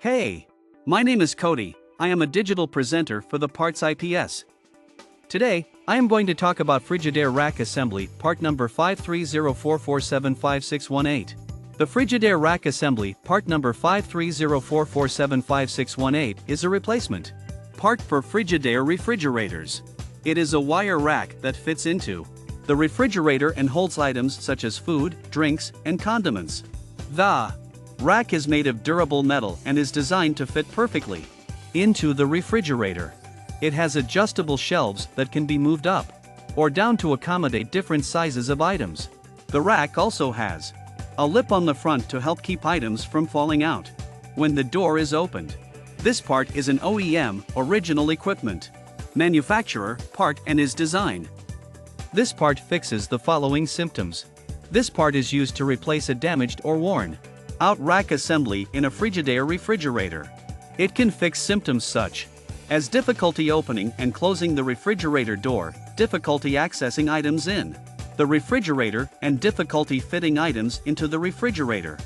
Hey! My name is Cody. I am a digital presenter for the PartsIPS. Today, I am going to talk about Frigidaire Rack Assembly, part number 53044755618. The Frigidaire Rack Assembly, part number 53044755618, is a replacement part for Frigidaire refrigerators. It is a wire rack that fits into the refrigerator and holds items such as food, drinks, and condiments. The rack is made of durable metal and is designed to fit perfectly into the refrigerator. It has adjustable shelves that can be moved up or down to accommodate different sizes of items. The rack also has a lip on the front to help keep items from falling out when the door is opened. This part is an OEM, original equipment, manufacturer part and is designed. This part fixes the following symptoms. This part is used to replace a damaged or worn out rack assembly in a Frigidaire refrigerator. It can fix symptoms such as difficulty opening and closing the refrigerator door, difficulty accessing items in the refrigerator, and difficulty fitting items into the refrigerator.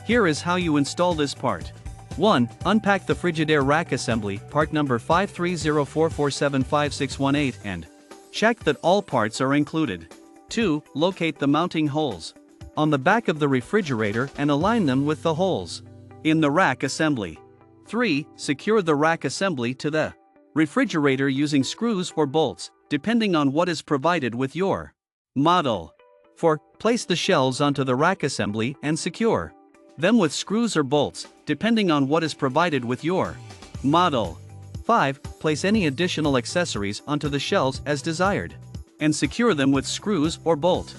Here is how you install this part. 1. Unpack the Frigidaire Rack Assembly, part number 53044755618 and check that all parts are included. 2. Locate the mounting holes on the back of the refrigerator and align them with the holes in the rack assembly. 3. Secure the rack assembly to the refrigerator using screws or bolts, depending on what is provided with your model. 4. Place the shelves onto the rack assembly and secure them with screws or bolts, depending on what is provided with your model. 5. Place any additional accessories onto the shelves as desired, and secure them with screws or bolt.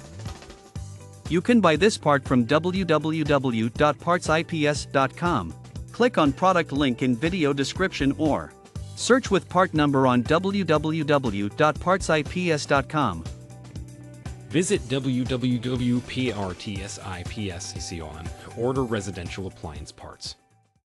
You can buy this part from www.partsips.com. Click on product link in video description or search with part number on www.partsips.com. Visit www.partsips.com. Order residential appliance parts.